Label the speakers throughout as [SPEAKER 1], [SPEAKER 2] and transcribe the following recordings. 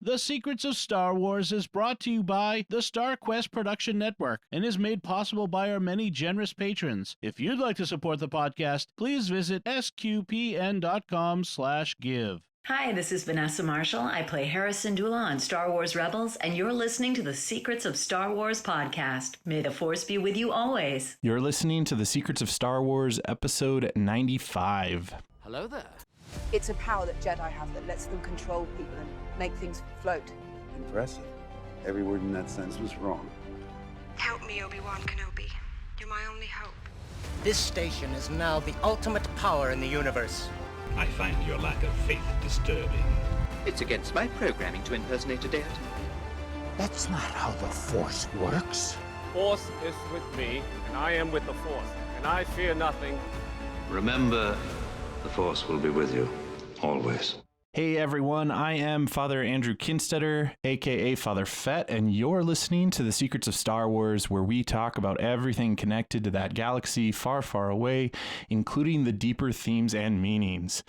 [SPEAKER 1] The Secrets of Star Wars is brought to you by the Star Quest Production Network and is made possible by our many generous patrons. If you'd like to support the podcast, please visit sqpn.com/give.
[SPEAKER 2] Hi, this is Vanessa Marshall. I play Hera Syndulla on Star Wars Rebels, and you're listening to the Secrets of Star Wars podcast. May the Force be with you always.
[SPEAKER 3] You're listening to the Secrets of Star Wars, episode 95.
[SPEAKER 4] Hello there.
[SPEAKER 5] It's a power that Jedi have that lets them control people and make things float.
[SPEAKER 6] Impressive. Every word in that sentence was wrong.
[SPEAKER 7] Help me, Obi-Wan Kenobi. You're my only hope.
[SPEAKER 4] This station is now the ultimate power in the universe.
[SPEAKER 8] I find your lack of faith disturbing.
[SPEAKER 9] It's against my programming to impersonate a deity.
[SPEAKER 10] That's not how the Force works.
[SPEAKER 11] Force is with me, and I am with the Force, and I fear nothing.
[SPEAKER 8] Remember, the Force will be with you, always.
[SPEAKER 3] Hey everyone, I am Father Andrew Kinstetter, aka Father Fett, and you're listening to the Secrets of Star Wars, where we talk about everything connected to that galaxy far, far away, including the deeper themes and meanings.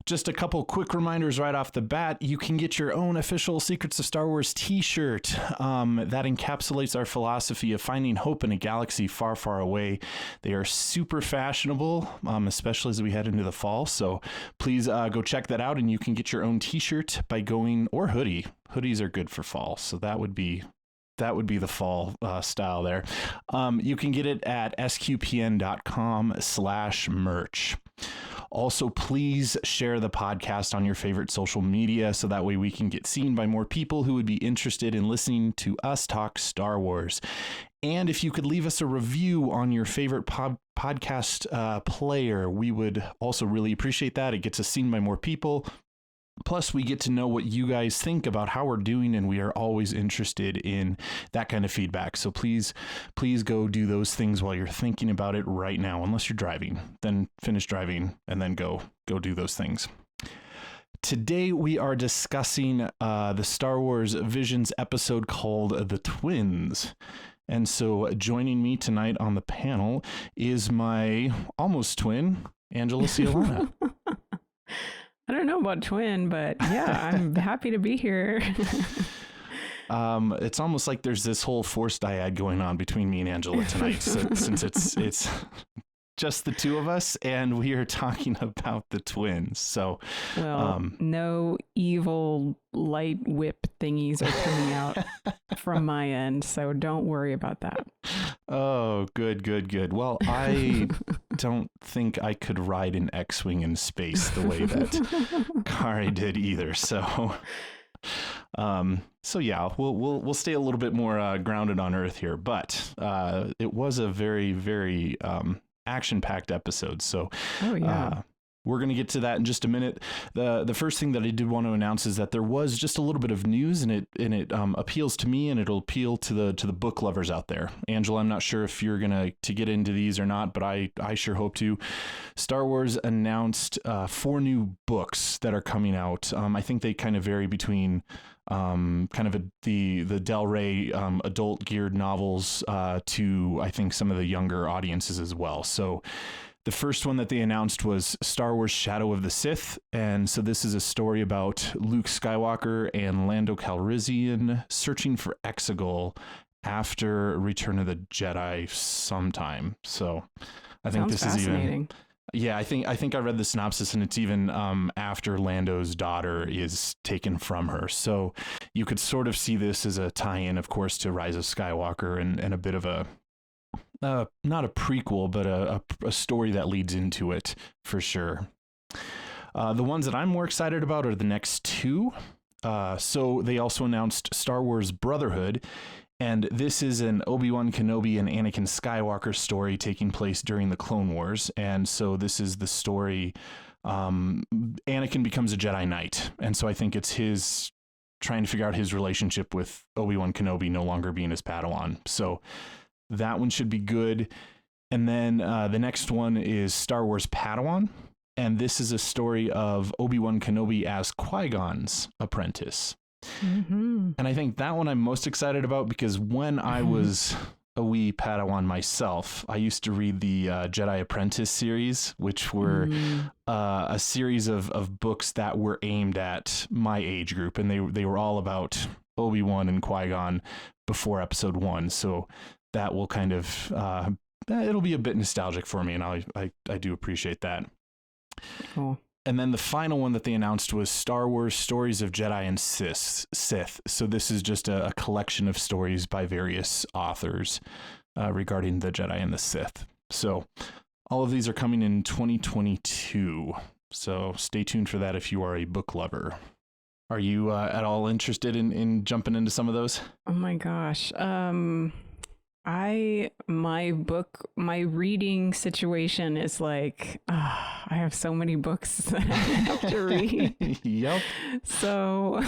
[SPEAKER 3] Just a couple quick reminders right off the bat. You can get your own official Secrets of Star Wars t-shirt that encapsulates our philosophy of finding hope in a galaxy far, far away. They are super fashionable, especially as we head into the fall. So please go check that out, and you can get your own t-shirt by going, or hoodie. Hoodies are good for fall, so that would be the fall style there. You can get it at sqpn.com/merch. Also, please share the podcast on your favorite social media so that way we can get seen by more people who would be interested in listening to us talk Star Wars. And if you could leave us a review on your favorite podcast player, we would also really appreciate that. It gets us seen by more people. Plus, we get to know what you guys think about how we're doing, and we are always interested in that kind of feedback. So please go do those things while you're thinking about it right now, unless you're driving. Then finish driving and then go do those things. Today, we are discussing the Star Wars Visions episode called The Twins. And so joining me tonight on the panel is my almost twin, Angela Ciolana.
[SPEAKER 12] I don't know about twin, but yeah, I'm happy to be here.
[SPEAKER 3] It's almost like there's this whole force dyad going on between me and Angela tonight, since it's just the two of us, and we are talking about the twins. So,
[SPEAKER 12] no evil light whip thingies are coming out from my end, so don't worry about that.
[SPEAKER 3] Oh, good. Well, I don't think I could ride an X-Wing in space the way that Karre did either. So yeah, we'll stay a little bit more grounded on Earth here. But it was a very, very action-packed episode. So we're going to get to that in just a minute. The first thing that I did want to announce is that there was just a little bit of news, and it appeals to me, and it'll appeal to the book lovers out there. Angela, I'm not sure if you're going to get into these or not, but I sure hope to. Star Wars announced 4 new books that are coming out. I think they kind of vary between the Del Rey adult geared novels to, I think, some of the younger audiences as well. So the first one that they announced was Star Wars Shadow of the Sith. And so this is a story about Luke Skywalker and Lando Calrissian searching for Exegol after Return of the Jedi sometime. So I think this is even... Yeah, I think I read the synopsis, and it's even after Lando's daughter is taken from her. So you could sort of see this as a tie-in, of course, to Rise of Skywalker and a bit of a... not a prequel, but a story that leads into it for sure. The ones that I'm more excited about are the next 2. So they also announced Star Wars Brotherhood, and this is an Obi-Wan Kenobi and Anakin Skywalker story taking place during the Clone Wars. And so this is the story, Anakin becomes a Jedi Knight. And so I think it's his trying to figure out his relationship with Obi-Wan Kenobi no longer being his Padawan. So that one should be good. And then the next one is Star Wars Padawan. And this is a story of Obi-Wan Kenobi as Qui-Gon's apprentice. Mm-hmm. And I think that one I'm most excited about because when I was a wee Padawan myself, I used to read the Jedi Apprentice series, which were a series of books that were aimed at my age group, and they were all about Obi-Wan and Qui-Gon before Episode 1. So that will kind of it'll be a bit nostalgic for me, and I do appreciate that.
[SPEAKER 12] Cool.
[SPEAKER 3] And then the final one that they announced was Star Wars Stories of Jedi and Sith. So this is just a collection of stories by various authors regarding the Jedi and the Sith. So all of these are coming in 2022. So stay tuned for that if you are a book lover. Are you at all interested in jumping into some of those?
[SPEAKER 12] Oh my gosh. My reading situation is like, I have so many books that I have to read.
[SPEAKER 3] Yep.
[SPEAKER 12] So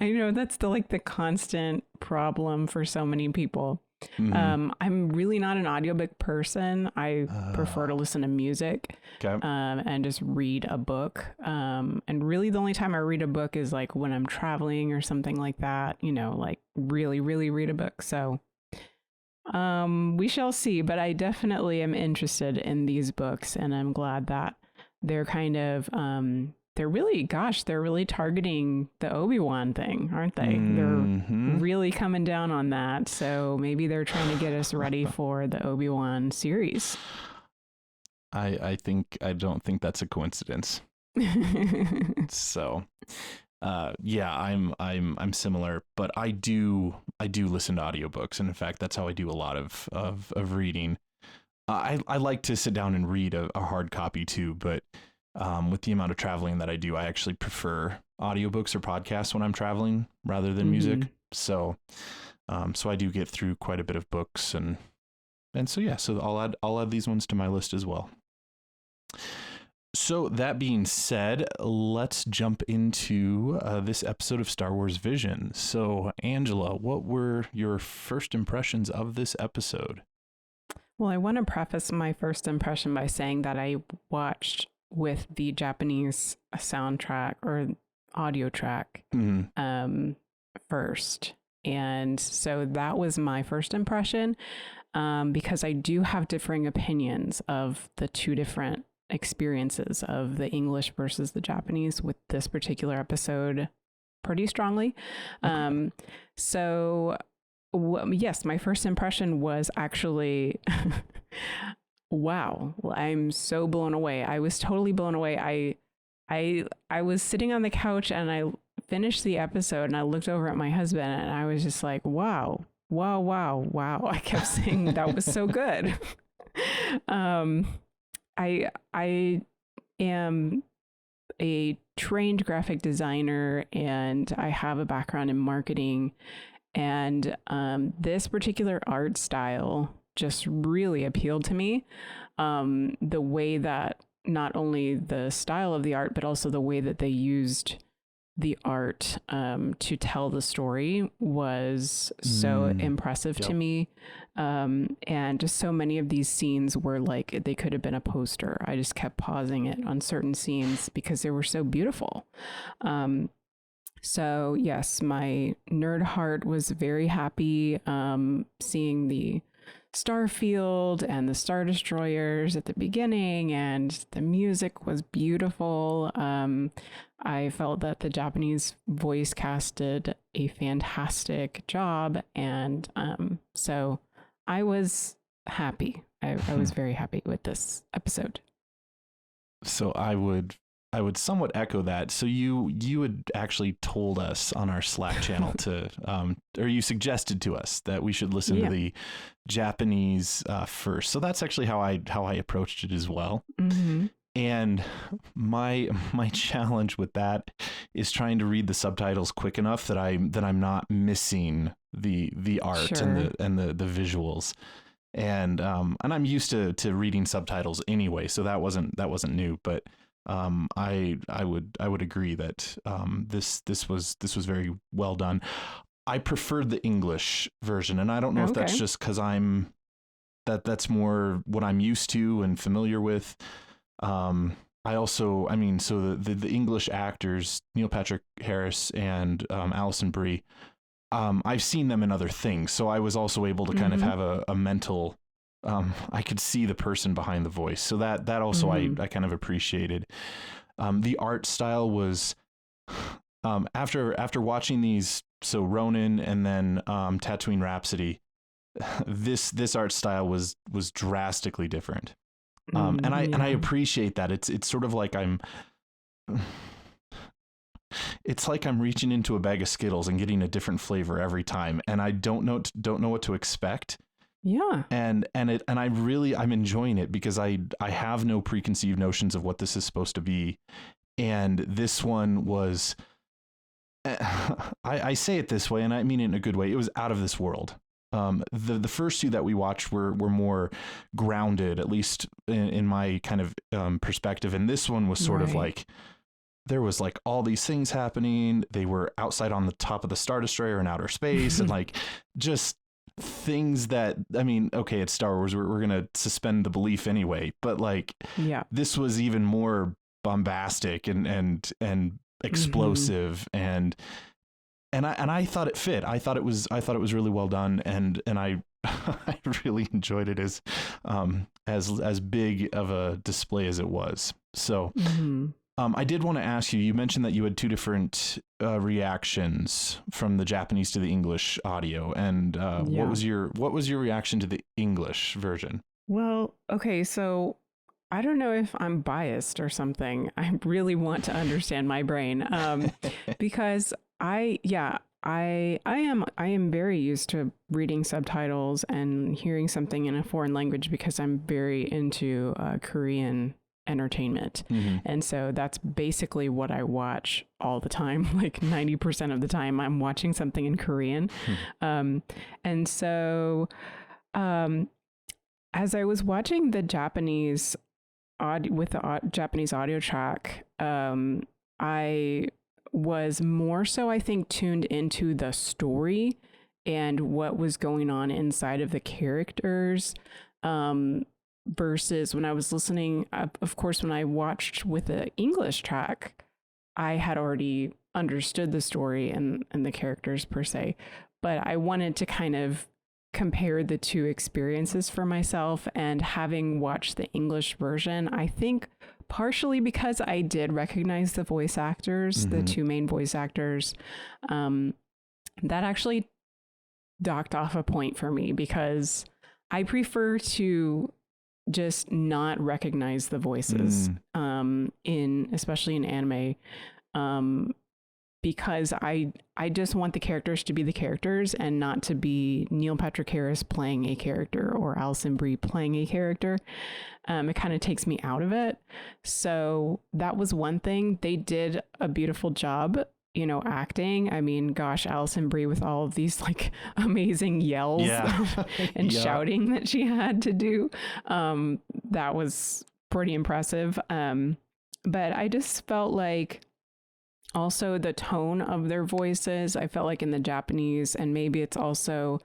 [SPEAKER 12] I know that's the constant problem for so many people. Mm-hmm. I'm really not an audiobook person. I prefer to listen to music and just read a book. And really the only time I read a book is like when I'm traveling or something like that, like really, really read a book. So we shall see, but I definitely am interested in these books, and I'm glad that they're kind of they're really targeting the Obi-Wan thing, aren't they? Mm-hmm. They're really coming down on that, so maybe they're trying to get us ready for the Obi-Wan series.
[SPEAKER 3] I don't think that's a coincidence. So yeah, I'm similar, but I do listen to audiobooks, and in fact, that's how I do a lot of reading. I like to sit down and read a hard copy too, but with the amount of traveling that I do, I actually prefer audiobooks or podcasts when I'm traveling rather than music. So I do get through quite a bit of books, and so yeah, so I'll add these ones to my list as well. So that being said, let's jump into this episode of Star Wars Vision. So Angela, what were your first impressions of this episode?
[SPEAKER 12] Well, I want to preface my first impression by saying that I watched with the Japanese soundtrack or audio track first. And so that was my first impression because I do have differing opinions of the two different experiences of the English versus the Japanese with this particular episode pretty strongly. Okay. Yes, my first impression was actually, wow, I'm so blown away. I was totally blown away. I was sitting on the couch and I finished the episode and I looked over at my husband and I was just like, wow. I kept saying that was so good. I am a trained graphic designer and I have a background in marketing, and this particular art style just really appealed to me. The way that not only the style of the art, but also the way that they used the art to tell the story was so impressive to me. And just so many of these scenes were like, they could have been a poster. I just kept pausing it on certain scenes because they were so beautiful. So yes, my nerd heart was very happy seeing the Starfield and the Star Destroyers at the beginning, and the music was beautiful. I felt that the Japanese voice casted a fantastic job, and so I was happy. I was very happy with this episode.
[SPEAKER 3] So I would somewhat echo that. So you had actually told us on our Slack channel to, or you suggested to us that we should listen to the Japanese first. So that's actually how I approached it as well. Mm-hmm. And my challenge with that is trying to read the subtitles quick enough that I'm not missing the art and the visuals. And I'm used to reading subtitles anyway, so that wasn't new, but I would agree that this was very well done. I preferred the English version, and I don't know if that's just because that's more what I'm used to and familiar with. I also, so the English actors, Neil Patrick Harris and Alison Brie, I've seen them in other things, so I was also able to kind of have a mental. I could see the person behind the voice, so that also I kind of appreciated. The art style was after watching these, so Ronin and then Tatooine Rhapsody, this art style was drastically different. And I appreciate that. It's sort of like it's like I'm reaching into a bag of Skittles and getting a different flavor every time, and I don't know what to expect.
[SPEAKER 12] Yeah.
[SPEAKER 3] And I'm enjoying it because I have no preconceived notions of what this is supposed to be. And this one was, I say it this way, and I mean it in a good way. It was out of this world. The first two that we watched were more grounded, at least in my kind of perspective. And this one was sort of like, there was like all these things happening. They were outside on the top of the Star Destroyer in outer space and like just things that, I mean, okay, it's Star Wars. We're going to suspend the belief anyway. But like, this was even more bombastic and explosive and I thought it fit. I thought it was really well done. And I I really enjoyed it as big of a display as it was. So, I did want to ask you, you mentioned that you had two different reactions from the Japanese to the English audio. And what was your reaction to the English version?
[SPEAKER 12] Well, okay, so I don't know if I'm biased or something. I really want to understand my brain because I am very used to reading subtitles and hearing something in a foreign language because I'm very into Korean entertainment. And so that's basically what I watch all the time. Like 90% of the time I'm watching something in Korean. And so as I was watching the Japanese Japanese audio track, I was more so, I think, tuned into the story and what was going on inside of the characters. Versus when I was listening, of course, when I watched with the English track, I had already understood the story and the characters per se, but I wanted to kind of compare the two experiences for myself. And having watched the English version, I think partially because I did recognize the voice actors, the two main voice actors, that actually docked off a point for me because I prefer to just not recognize the voices especially in anime, because I just want the characters to be the characters and not to be Neil Patrick Harris playing a character or Alison Brie playing a character. It kind of takes me out of it. So that was one thing. They did a beautiful job, acting. I mean, gosh, Alison Brie with all of these like amazing yells and shouting that she had to do. That was pretty impressive. But I just felt like also the tone of their voices, I felt like in the Japanese, and maybe it's also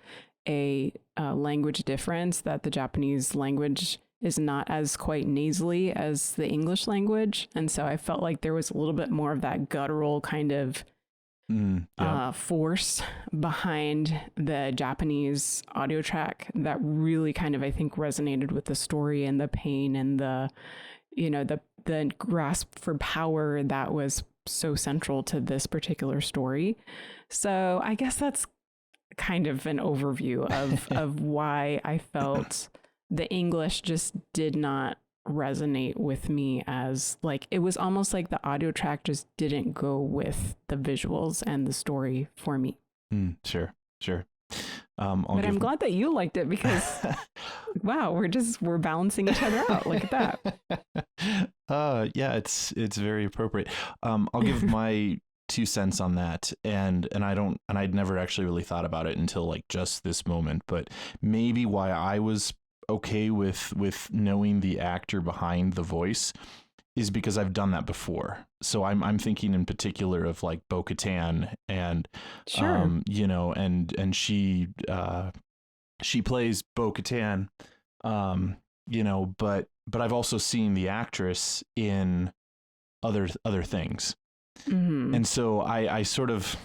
[SPEAKER 12] a language difference that the Japanese language is not as quite nasally as the English language. And so I felt like there was a little bit more of that guttural kind of force behind the Japanese audio track that really kind of, I think, resonated with the story and the pain and the grasp for power that was so central to this particular story. So I guess that's kind of an overview of why I felt the English just did not resonate with me, as like it was almost like the audio track just didn't go with the visuals and the story for me.
[SPEAKER 3] Sure.
[SPEAKER 12] But I'm glad that you liked it because wow, we're balancing each other out. Look at
[SPEAKER 3] that. Yeah, it's very appropriate. I'll give my 2 cents on that, and I'd never actually really thought about it until like just this moment, but maybe why I was okay with knowing the actor behind the voice is because I've done that before. So I'm thinking in particular of like Bo-Katan and and she plays Bo-Katan, but I've also seen the actress in other things. And so I sort of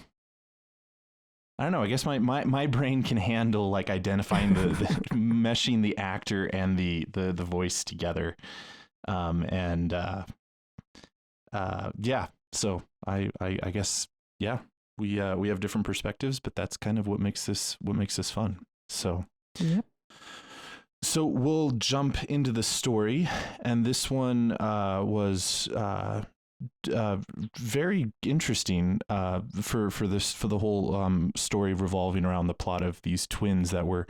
[SPEAKER 3] I don't know. I guess my brain can handle like identifying the meshing the actor and the voice together. Yeah. So I guess, yeah, we have different perspectives, but that's kind of what makes this fun. So,
[SPEAKER 12] yep. So
[SPEAKER 3] we'll jump into the story, and this one was very interesting for the whole story revolving around the plot of these twins that were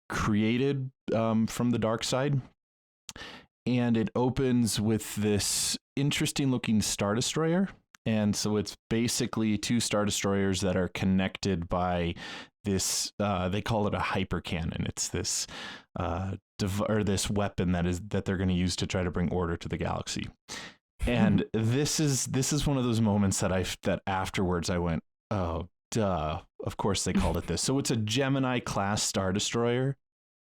[SPEAKER 3] created from the dark side. And it opens with this interesting looking Star Destroyer. And so it's basically two Star Destroyers that are connected by this, they call it a hypercannon. It's this this weapon that they're going to use to try to bring order to the galaxy. And this is one of those moments that afterwards I went, oh, duh. Of course they called it this. So it's a Gemini class Star Destroyer.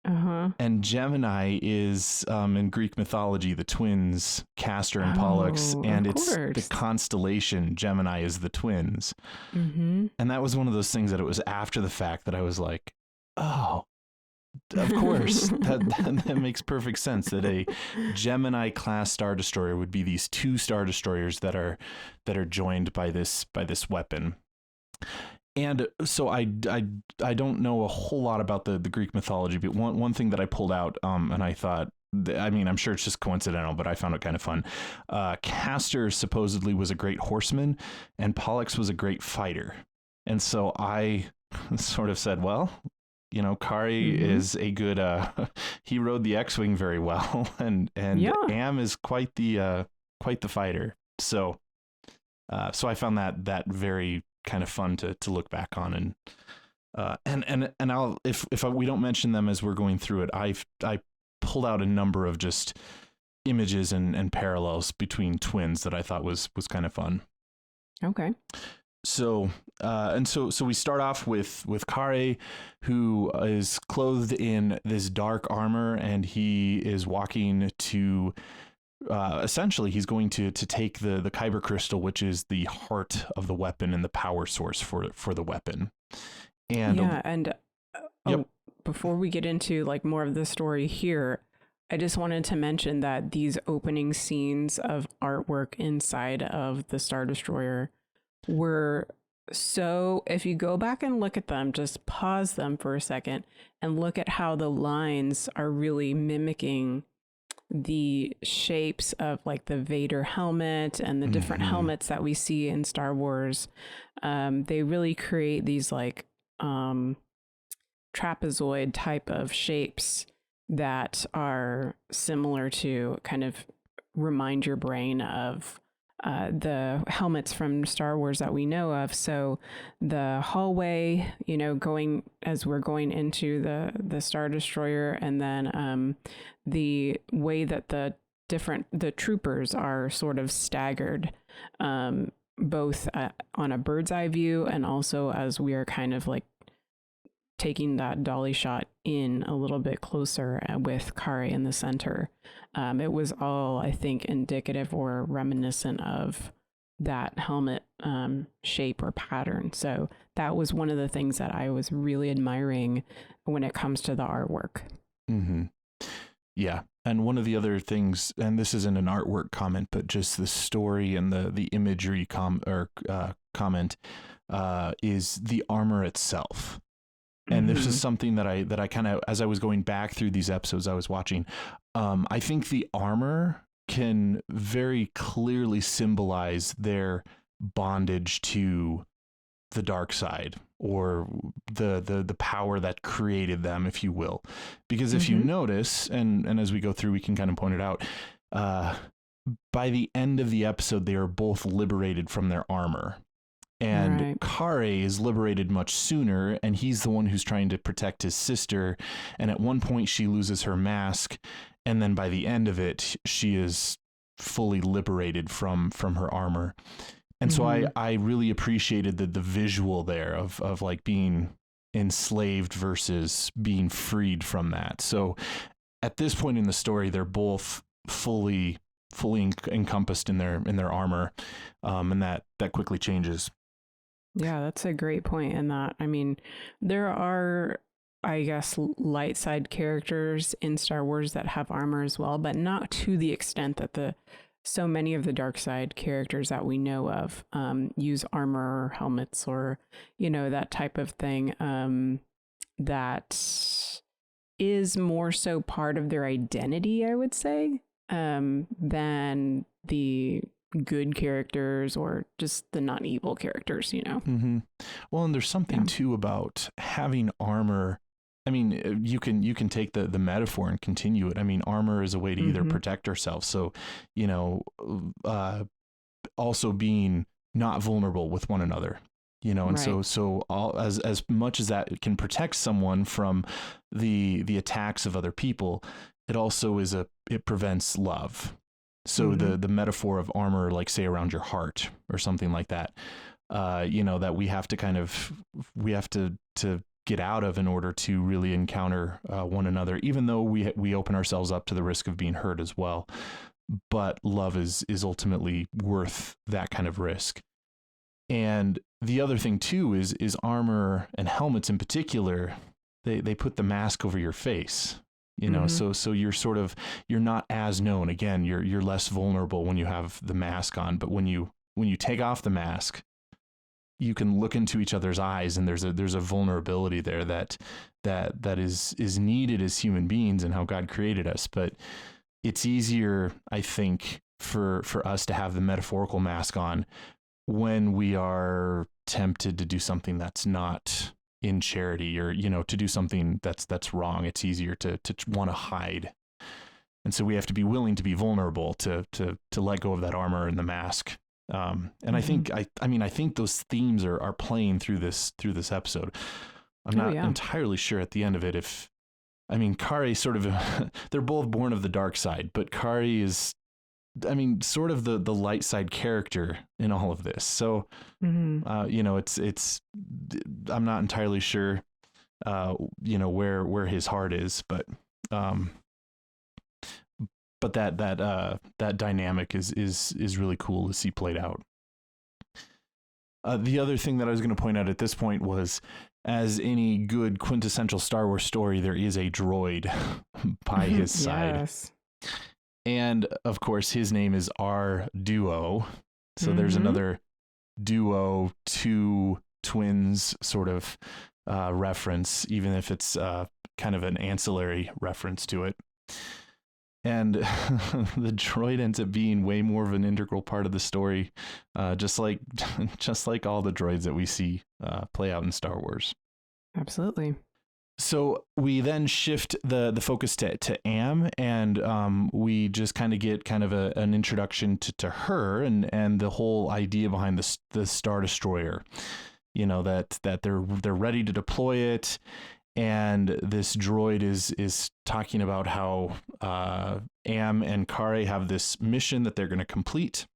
[SPEAKER 3] Uh-huh. And Gemini is, in Greek mythology, the twins, Castor and Pollux, and it's the constellation Gemini is the twins. Mm-hmm. And that was one of those things that it was after the fact that I was like, oh, of course, that makes perfect sense that a Gemini class Star Destroyer would be these two Star Destroyers that are joined by this weapon. And so I don't know a whole lot about the Greek mythology, but one thing that I pulled out, and I thought, I mean, I'm sure it's just coincidental, but I found it kind of fun. Castor supposedly was a great horseman, and Pollux was a great fighter. And so I sort of said, well, you know, Karre is a good, he rode the X-Wing very well, and Am is quite the fighter. So I found that very kind of fun to look back on, and I'll if we don't mention them as we're going through it, I pulled out a number of just images and parallels between twins that I thought was kind of fun.
[SPEAKER 12] Okay.
[SPEAKER 3] So we start off with Karre, who is clothed in this dark armor, and he is walking to essentially he's going to take the Kyber crystal, which is the heart of the weapon and the power source for the weapon. And
[SPEAKER 12] before we get into like more of the story here, I just wanted to mention that these opening scenes of artwork inside of the Star Destroyer were so, if you go back and look at them, just pause them for a second and look at how the lines are really mimicking the shapes of like the Vader helmet and the different helmets that we see in Star Wars. They really create these like trapezoid type of shapes that are similar to kind of remind your brain of the helmets from Star Wars that we know of. So the hallway, you know, as we're going into the Star Destroyer, and then the way that the troopers are sort of staggered, both on a bird's eye view and also as we are kind of like taking that dolly shot in a little bit closer with Karre in the center. It was all, I think, indicative or reminiscent of that helmet shape or pattern. So that was one of the things that I was really admiring when it comes to the artwork.
[SPEAKER 3] Mm-hmm. Yeah. And one of the other things, and this isn't an artwork comment, but just the story and the imagery comment is the armor itself. And this is something that I kind of, as I was going back through these episodes I was watching, I think the armor can very clearly symbolize their bondage to the dark side, or the power that created them, if you will. Because if you notice, and as we go through, we can kind of point it out, by the end of the episode, they are both liberated from their armor. And Karre is liberated much sooner, and he's the one who's trying to protect his sister. And at one point she loses her mask, and then by the end of it, she is fully liberated from her armor. And so I really appreciated the visual there of like being enslaved versus being freed from that. So at this point in the story, they're both fully encompassed in their armor, and that quickly changes.
[SPEAKER 12] Yeah, that's a great point in that. I mean, there are, I guess, light side characters in Star Wars that have armor as well, but not to the extent that so many of the dark side characters that we know of use armor or helmets or, that type of thing. That is more so part of their identity, I would say, than the good characters or just the not evil characters,
[SPEAKER 3] Mm-hmm. Well, and there's something too about having armor. I mean, you can take the metaphor and continue it. I mean, armor is a way to either protect ourselves. So, also being not vulnerable with one another, and so all as much as that can protect someone from the attacks of other people, it also it prevents love. So the metaphor of armor, like say around your heart or something like that, that we have to get out of in order to really encounter one another, even though we open ourselves up to the risk of being hurt as well. But love is ultimately worth that kind of risk. And the other thing too is armor and helmets in particular, they put the mask over your face. So you're not as known. Again, you're less vulnerable when you have the mask on, but when you take off the mask, you can look into each other's eyes, and there's a vulnerability there that is needed as human beings and how God created us. But it's easier, I think, for us to have the metaphorical mask on when we are tempted to do something that's not in charity, or to do something that's wrong. It's easier to want to hide, and so we have to be willing to be vulnerable to let go of that armor and the mask. And I think I think those themes are playing through this episode. I'm not entirely sure at the end of it Karre sort of they're both born of the dark side, but Karre is sort of the light side character in all of this. So, it's I'm not entirely sure, where his heart is, but that dynamic is really cool to see played out. The other thing that I was going to point out at this point was, as any good quintessential Star Wars story, there is a droid by his side.
[SPEAKER 12] Yes.
[SPEAKER 3] And of course, his name is R-Duo. So there's another duo, two twins sort of reference, even if it's kind of an ancillary reference to it. And the droid ends up being way more of an integral part of the story, just like all the droids that we see play out in Star Wars.
[SPEAKER 12] Absolutely.
[SPEAKER 3] So we then shift the focus to Am, and we just kind of get an introduction to her and the whole idea behind the Star Destroyer. That they're ready to deploy it, and this droid is talking about how Am and Karre have this mission that they're going to complete,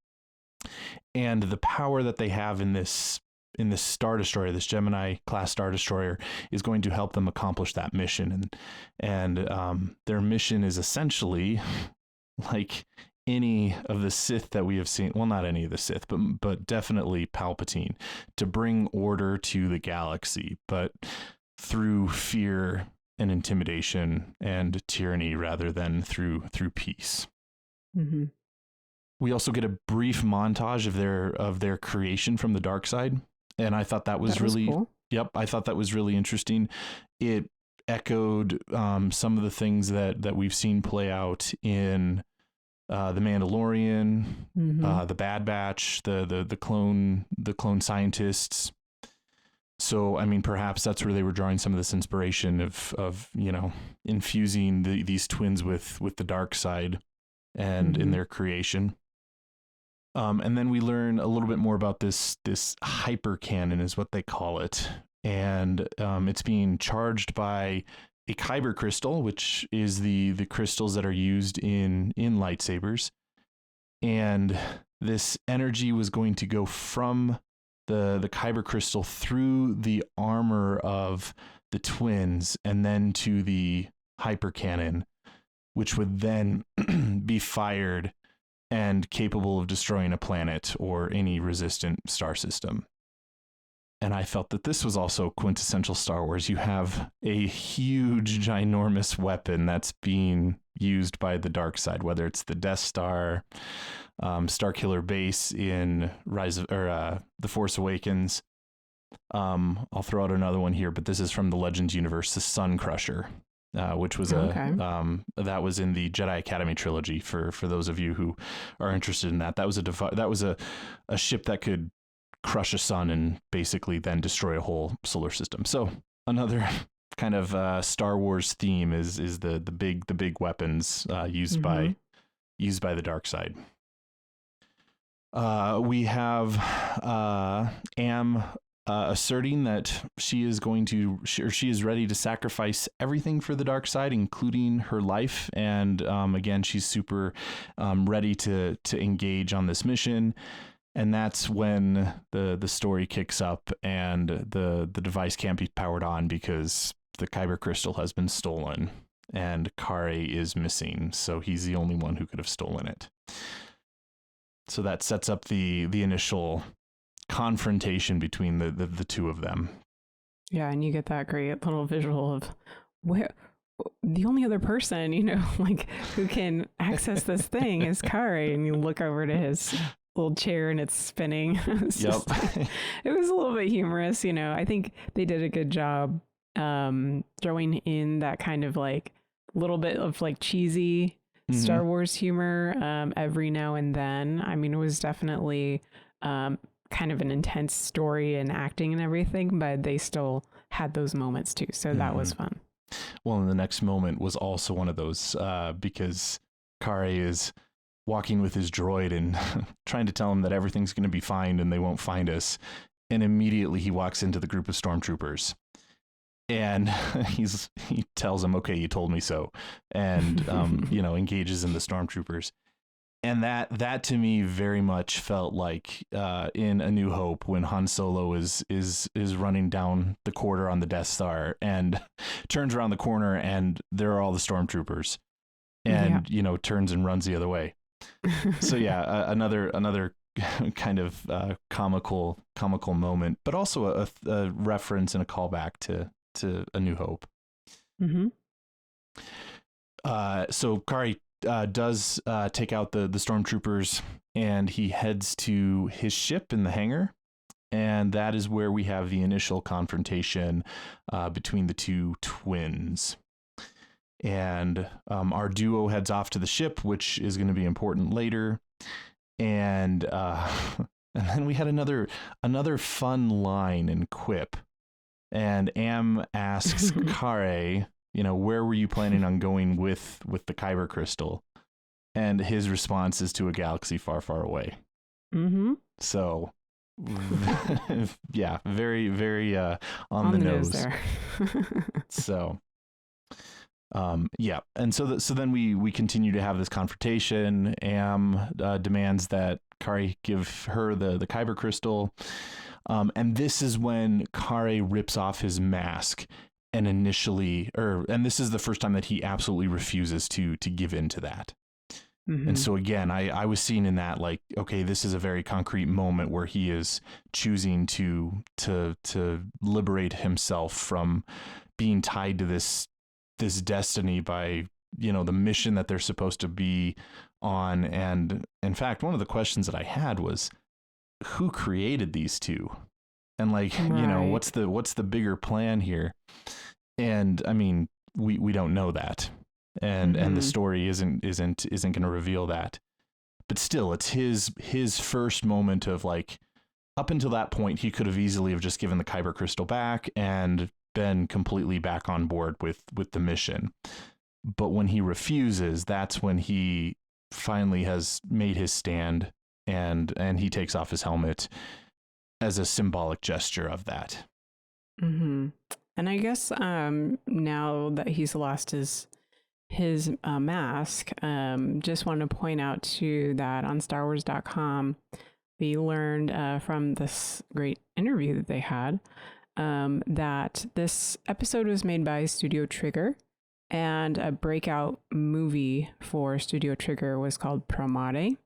[SPEAKER 3] and the power that they have in this Star Destroyer, this Gemini class Star Destroyer, is going to help them accomplish that mission. And their mission is essentially like any of the Sith that we have seen. Well, not any of the Sith, but definitely Palpatine, to bring order to the galaxy, but through fear and intimidation and tyranny rather than through peace.
[SPEAKER 12] Mm-hmm.
[SPEAKER 3] We also get a brief montage of their creation from the dark side. And I thought that was really cool. Yep. I thought that was really interesting. It echoed some of the things that we've seen play out in The Mandalorian, the Bad Batch, the clone scientists. So, perhaps that's where they were drawing some of this inspiration of infusing these twins with the dark side and in their creation. And then we learn a little bit more about this hyper cannon is what they call it. And it's being charged by a kyber crystal, which is the crystals that are used in lightsabers. And this energy was going to go from the kyber crystal through the armor of the twins and then to the hyper cannon, which would then be fired and capable of destroying a planet or any resistant star system. And I felt that this was also quintessential Star Wars. You have a huge, ginormous weapon that's being used by the dark side, whether it's the Death Star, Starkiller Base in The Force Awakens. I'll throw out another one here, but this is from the Legends universe, the Sun Crusher, which was that was in the Jedi Academy trilogy. For those of you who are interested in that, that was a ship that could crush a sun and basically then destroy a whole solar system. So another kind of Star Wars theme is the big weapons used by the dark side. We have Am asserting that she is ready to sacrifice everything for the dark side, including her life. And again, she's super ready to engage on this mission. And that's when the story kicks up and the device can't be powered on because the Kyber crystal has been stolen and Karre is missing. So he's the only one who could have stolen it. So that sets up the initial confrontation between the two of them.
[SPEAKER 12] Yeah, and you get that great little visual of where the only other person, like who can access this thing is Karre, and you look over to his little chair and it's spinning. It was a little bit humorous, I think they did a good job throwing in that kind of like little bit of like cheesy Star Wars humor every now and then. I mean, it was definitely kind of an intense story and acting and everything, but they still had those moments too. So that was fun.
[SPEAKER 3] Well, and the next moment was also one of those because Karre is walking with his droid and trying to tell him that everything's going to be fine and they won't find us. And immediately he walks into the group of stormtroopers and he tells them, okay, you told me so. And, engages in the stormtroopers. And that to me very much felt like in A New Hope when Han Solo is running down the corridor on the Death Star and turns around the corner and there are all the stormtroopers and, turns and runs the other way. So yeah, another kind of comical moment, but also a reference and a callback to A New Hope. So Karre does take out the stormtroopers and he heads to his ship in the hangar, and that is where we have the initial confrontation between the two twins. And our duo heads off to the ship, which is going to be important later. And then we had another fun line and quip. And Am asks Karre, where were you planning on going with the Kyber crystal? And his response is to a galaxy far, far away. So, yeah, very, very on the nose there. So. Yeah. And so then we continue to have this confrontation. Am demands that Karre give her the Kyber crystal. And this is when Karre rips off his mask and this is the first time that he absolutely refuses to give in to that. And so again, I was seeing in that like, okay, this is a very concrete moment where he is choosing to liberate himself from being tied to this destiny by, the mission that they're supposed to be on. And in fact, one of the questions that I had was, who created these two? And like, what's the bigger plan here? And I mean, we don't know that. And the story isn't going to reveal that. But still, it's his first moment of like, up until that point, he could have easily have just given the Kyber crystal back and been completely back on board with the mission. But when he refuses, that's when he finally has made his stand and he takes off his helmet as a symbolic gesture of that.
[SPEAKER 12] And I guess now that he's lost his mask, just want to point out too that on StarWars.com we learned from this great interview that they had that this episode was made by Studio Trigger, and a breakout movie for Studio Trigger was called Promare.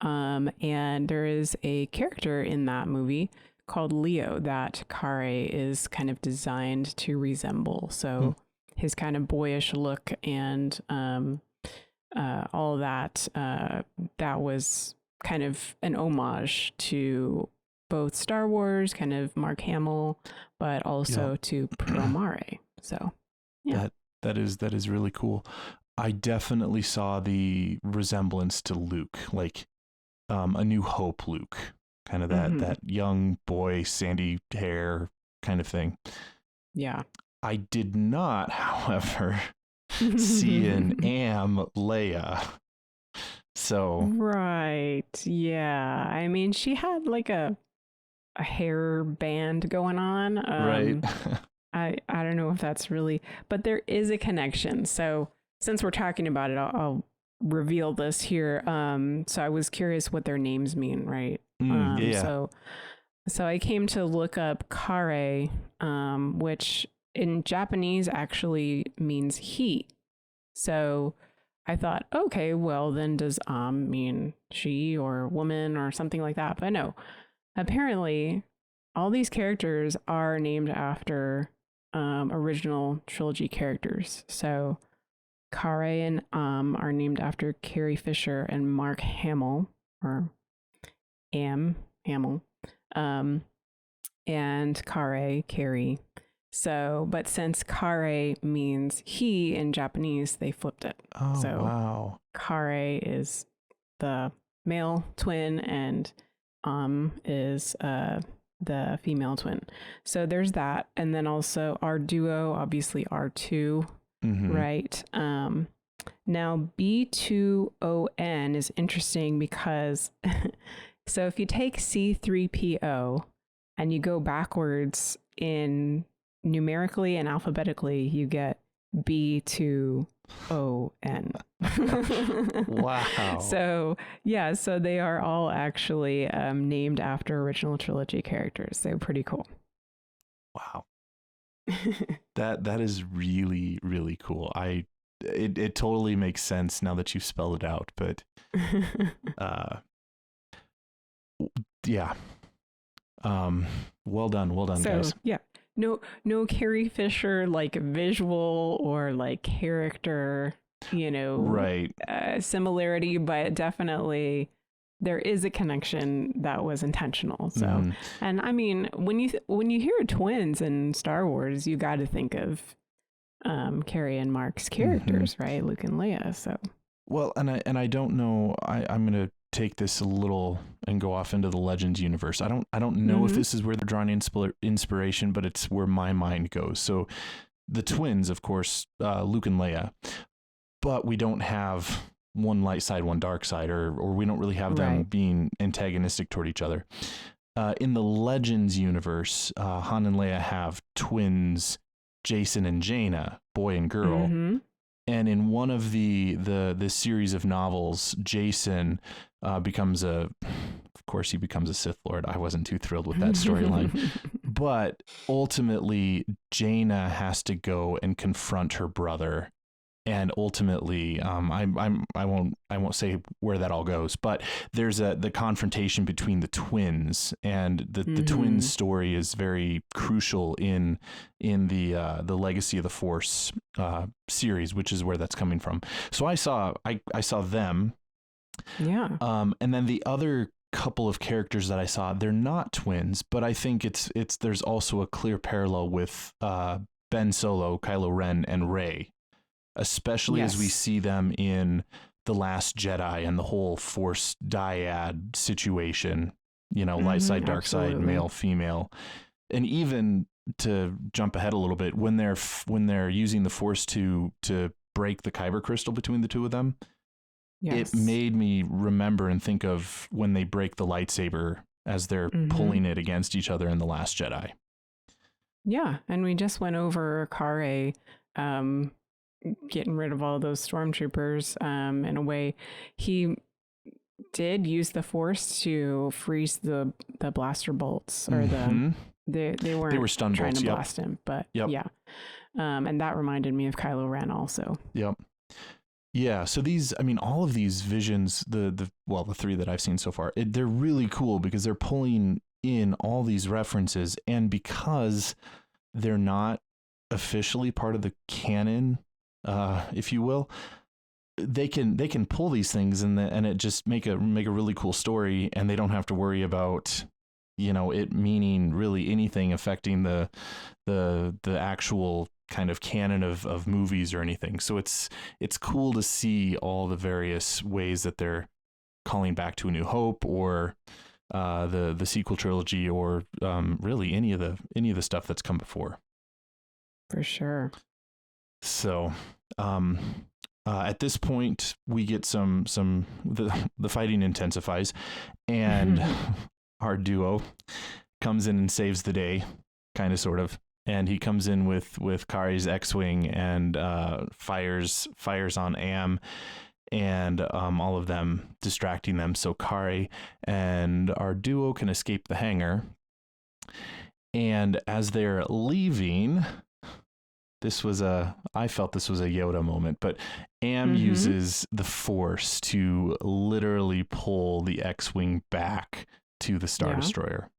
[SPEAKER 12] And there is a character in that movie called Leo that Karre is kind of designed to resemble. So his kind of boyish look and all that, that was kind of an homage to both Star Wars, kind of Mark Hamill, but also to Promare. So yeah.
[SPEAKER 3] That is really cool. I definitely saw the resemblance to Luke, like A New Hope Luke, kind of that young boy, sandy hair kind of thing.
[SPEAKER 12] Yeah.
[SPEAKER 3] I did not, however, see an Am Leia. So
[SPEAKER 12] right. Yeah. I mean, she had like a hair band going on.
[SPEAKER 3] Right.
[SPEAKER 12] I don't know if that's really, but there is a connection. So since we're talking about it, I'll reveal this here. So I was curious what their names mean, right? So I came to look up Karre, which in Japanese actually means he. So I thought, okay, well then does Am mean she or woman or something like that? But no, apparently all these characters are named after original trilogy characters. So Karre and Am are named after Carrie Fisher and Mark Hamill, or Hamill, and Karre, Carrie. So, but since Karre means he in Japanese, they flipped it.
[SPEAKER 3] Oh,
[SPEAKER 12] so
[SPEAKER 3] wow.
[SPEAKER 12] Karre is the male twin and Am is the female twin. So there's that. And then also our duo, obviously R2, right? Now B2ON is interesting because so if you take C3PO and you go backwards in numerically and alphabetically, you get B2ON.
[SPEAKER 3] Wow.
[SPEAKER 12] So yeah, so they are all actually named after original trilogy characters. They're pretty cool.
[SPEAKER 3] Wow. That is really, really cool. It totally makes sense now that you've spelled it out, but yeah. Well done, guys.
[SPEAKER 12] Yeah. No Carrie Fisher like visual or like character,
[SPEAKER 3] right.
[SPEAKER 12] Similarity, but definitely there is a connection that was intentional. So, and I mean, when you hear twins in Star Wars, you got to think of Carrie and Mark's characters, right? Luke and Leia. So,
[SPEAKER 3] well, and I don't know. I'm gonna take this a little and go off into the Legends universe. I don't know if this is where they're drawing inspiration, but it's where my mind goes. So the twins, of course, Luke and Leia, but we don't have one light side, one dark side, or we don't really have them being antagonistic toward each other. In the Legends universe, Han and Leia have twins, Jason and Jaina, boy and girl. And in one of the series of novels, Jason becomes a Sith Lord. I wasn't too thrilled with that storyline, but ultimately Jaina has to go and confront her brother. And ultimately, I won't say where that all goes, but there's the confrontation between the twins, and the twins story is very crucial in the Legacy of the Force series, which is where that's coming from. So I saw them, and then the other couple of characters that I saw, they're not twins, but I think there's also a clear parallel with Ben Solo, Kylo Ren, and Rey. Especially as we see them in The Last Jedi and the whole Force dyad situation, light side, dark side, male, female. And even to jump ahead a little bit, when they're using the Force to break the Kyber crystal between the two of them, it made me remember and think of when they break the lightsaber as they're pulling it against each other in The Last Jedi.
[SPEAKER 12] Yeah, and we just went over Karre getting rid of all those stormtroopers. In a way, he did use the Force to freeze the blaster bolts, or they were stun trying bolts, to blast him, but and that reminded me of Kylo Ren also.
[SPEAKER 3] Yeah, so all of these visions, the three that I've seen so far, they're really cool because they're pulling in all these references, and because they're not officially part of the canon, if you will, they can pull these things and it just make a really cool story, and they don't have to worry about, you know, it meaning really anything affecting the actual kind of canon of movies or anything. So it's cool to see all the various ways that they're calling back to A New Hope, or the sequel trilogy, or really any of the stuff that's come before.
[SPEAKER 12] For sure.
[SPEAKER 3] So at this point we get the fighting intensifies, and our duo comes in and saves the day, kind of, sort of. And he comes in with Karre's X-Wing and fires on Am, and all of them distracting them, so Karre and our duo can escape the hangar. And as they're leaving, I felt this was a Yoda moment, but Am uses the Force to literally pull the X-Wing back to the Star Destroyer.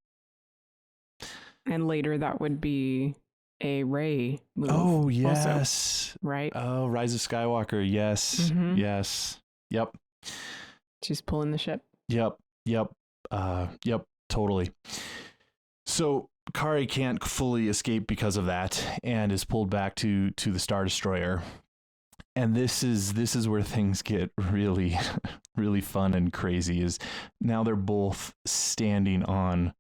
[SPEAKER 12] And later that would be a Rey move.
[SPEAKER 3] Oh, yes.
[SPEAKER 12] Also, right?
[SPEAKER 3] Oh, Rise of Skywalker. Yes. Yes. Yep.
[SPEAKER 12] She's pulling the ship.
[SPEAKER 3] Yep. Totally. So Karre can't fully escape because of that, and is pulled back to the Star Destroyer. And this is where things get really, really fun and crazy. Is now they're both standing on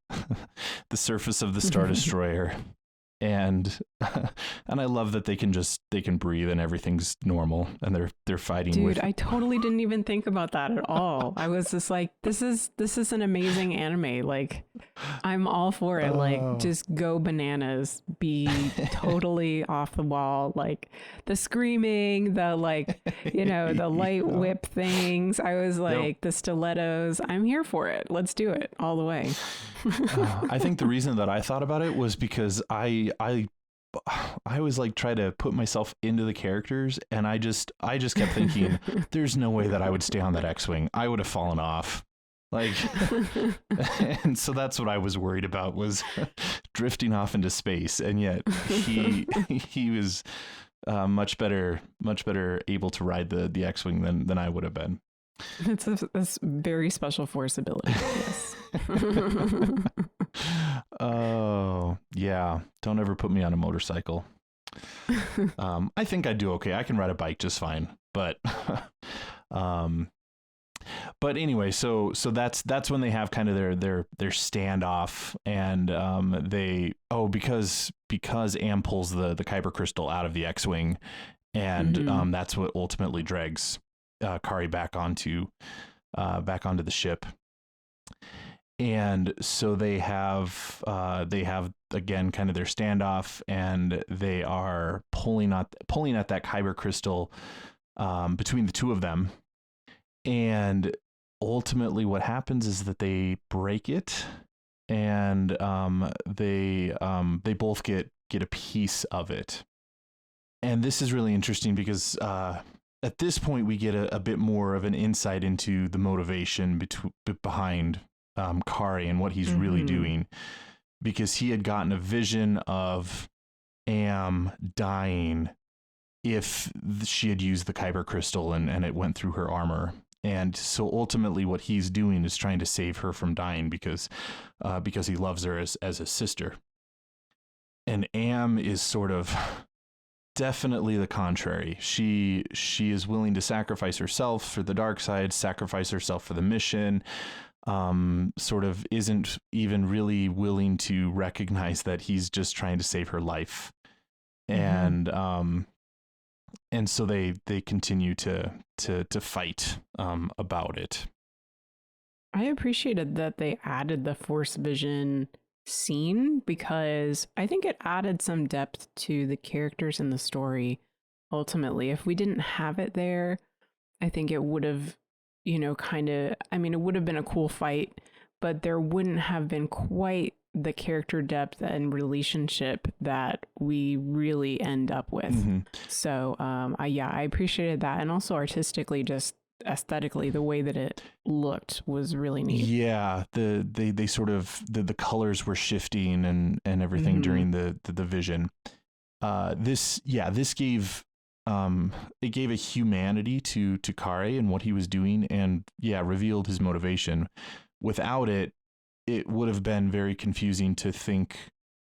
[SPEAKER 3] the surface of the Star Destroyer, and I love that they can breathe and everything's normal, and they're fighting.
[SPEAKER 12] Dude, I totally didn't even think about that at all. I was just like, this is an amazing anime. Like, I'm all for it. Like, just go bananas, be totally off the wall. Like the screaming, the the light whip things. I was like, the stilettos. I'm here for it. Let's do it all the way.
[SPEAKER 3] I think the reason that I thought about it was because I always like try to put myself into the characters, and I just kept thinking, there's no way that I would stay on that X-Wing. I would have fallen off. Like, and so that's what I was worried about, was drifting off into space. And yet he was much better able to ride the X-Wing than I would have been.
[SPEAKER 12] It's a very special Force ability. Yes.
[SPEAKER 3] Oh, yeah. Don't ever put me on a motorcycle. I think I'd do okay. I can ride a bike just fine. But anyway, so that's when they have kind of their standoff, and because Am pulls the Kyber crystal out of the X-Wing, and that's what ultimately drags Karre back onto the ship. And so they have again kind of their standoff, and they are pulling at that Kyber crystal between the two of them. And ultimately what happens is that they break it, and they both get a piece of it. And this is really interesting because at this point we get a bit more of an insight into the motivation behind Karre and what he's really doing, because he had gotten a vision of Am dying if she had used the Kyber crystal and it went through her armor. And so ultimately what he's doing is trying to save her from dying because he loves her as a sister. And Am is sort of definitely the contrary. She is willing to sacrifice herself for the dark side, sacrifice herself for the mission, sort of isn't even really willing to recognize that he's just trying to save her life. And so they continue to fight about it.
[SPEAKER 12] I appreciated that they added the Force vision scene, because I think it added some depth to the characters in the story. Ultimately, if we didn't have it there, I think it would have, it would have been a cool fight, but there wouldn't have been quite the character depth and relationship that we really end up with. So I appreciated that. And also artistically, just aesthetically, the way that it looked was really neat.
[SPEAKER 3] Yeah, they sort of the colors were shifting and everything during the vision. This gave it gave a humanity to Karre and what he was doing, and revealed his motivation. Without it, it would have been very confusing to think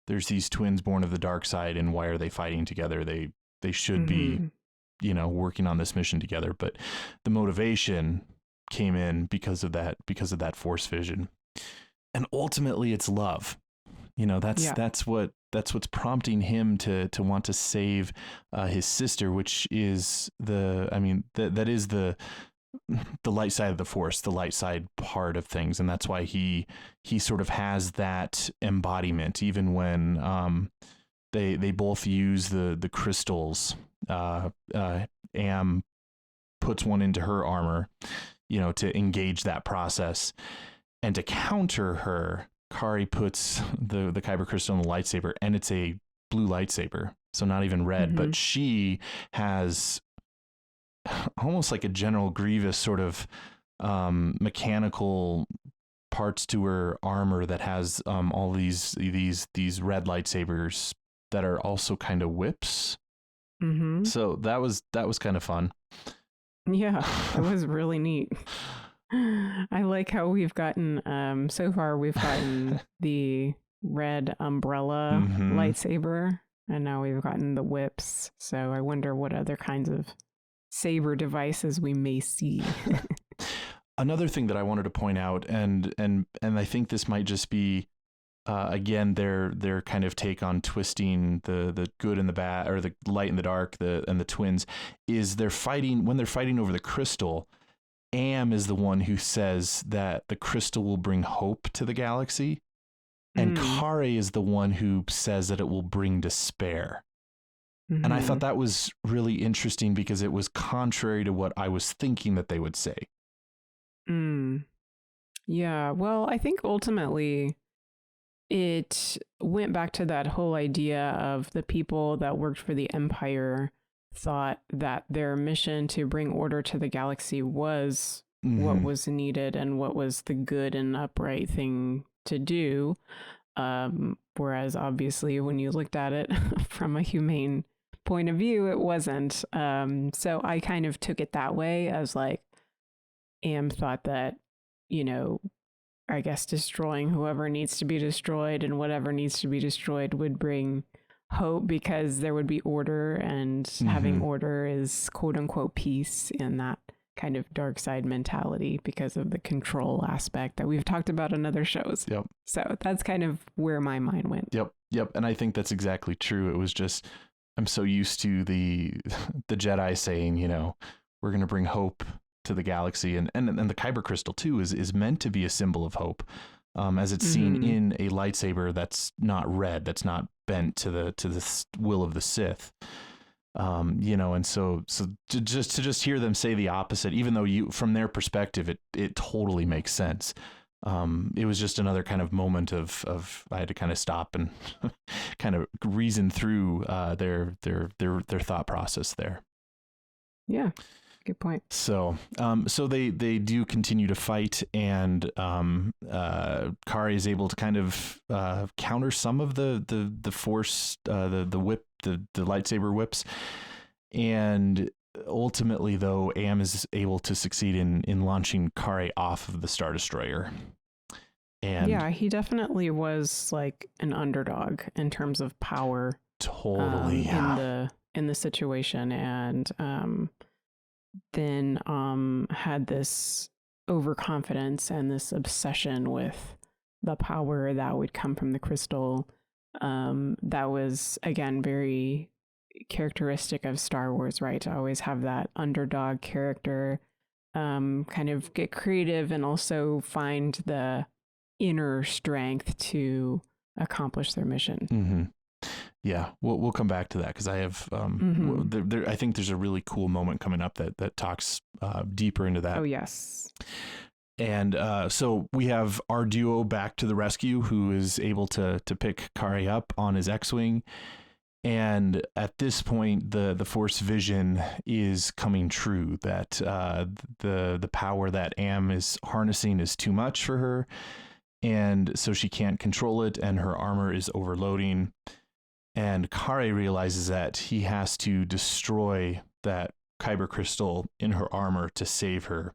[SPEAKER 3] there's these twins born of the dark side, and why are they fighting together? They should be, working on this mission together. But the motivation came in because of that Force vision, and ultimately it's love. That's what's prompting him to want to save his sister, which is that is the light side of the Force, the light side part of things. And that's why he sort of has that embodiment, even when they both use the crystals. Am puts one into her armor, to engage that process, and to counter her, Karre puts the kyber crystal in the lightsaber, and it's a blue lightsaber, so not even red. But she has almost like a General Grievous sort of mechanical parts to her armor that has all these red lightsabers that are also kind of whips. So that was kind of fun.
[SPEAKER 12] Yeah, it was really neat. I like how we've gotten so far we've gotten the red umbrella lightsaber, and now we've gotten the whips. So I wonder what other kinds of saber devices we may see.
[SPEAKER 3] Another thing that I wanted to point out, and I think this might just be again their kind of take on twisting the good and the bad, or the light and the dark, and the twins, is when they're fighting over the crystal. Am is the one who says that the crystal will bring hope to the galaxy, and Karre is the one who says that it will bring despair. And I thought that was really interesting because it was contrary to what I was thinking that they would say.
[SPEAKER 12] Yeah, well, I think ultimately it went back to that whole idea of the people that worked for the Empire thought that their mission to bring order to the galaxy was what was needed and what was the good and upright thing to do. Whereas obviously when you looked at it from a humane point of view, it wasn't. So I kind of took it that way, as like Am thought that, I guess destroying whoever needs to be destroyed and whatever needs to be destroyed would bring hope, because there would be order, and having order is quote unquote peace in that kind of dark side mentality because of the control aspect that we've talked about in other shows.
[SPEAKER 3] Yep.
[SPEAKER 12] So that's kind of where my mind went.
[SPEAKER 3] Yep. And I think that's exactly true. It was just, I'm so used to the Jedi saying, we're going to bring hope to the galaxy, and the kyber crystal too is meant to be a symbol of hope, as it's seen in a lightsaber that's not red, that's not bent to the will of the Sith. And so to just hear them say the opposite, even though from their perspective it totally makes sense. It was just another kind of moment of I had to kind of stop and kind of reason through their thought process there.
[SPEAKER 12] Yeah. Good point.
[SPEAKER 3] So they do continue to fight, and Karre is able to kind of counter some of the Force, the whip, the lightsaber whips, and ultimately, though, Am is able to succeed in launching Karre off of the Star Destroyer. And
[SPEAKER 12] yeah, he definitely was like an underdog in terms of power.
[SPEAKER 3] Totally,
[SPEAKER 12] in the situation, and then had this overconfidence and this obsession with the power that would come from the crystal. That was, again, very characteristic of Star Wars, right? To always have that underdog character, kind of get creative and also find the inner strength to accomplish their mission.
[SPEAKER 3] Yeah, we'll come back to that, because I have I think there's a really cool moment coming up that talks deeper into that.
[SPEAKER 12] Oh yes.
[SPEAKER 3] And so we have our duo back to the rescue, who is able to pick Karre up on his X-wing, And at this point, the Force vision is coming true, that the power that Am is harnessing is too much for her, and so she can't control it, and her armor is overloading. And Karre realizes that he has to destroy that kyber crystal in her armor to save her,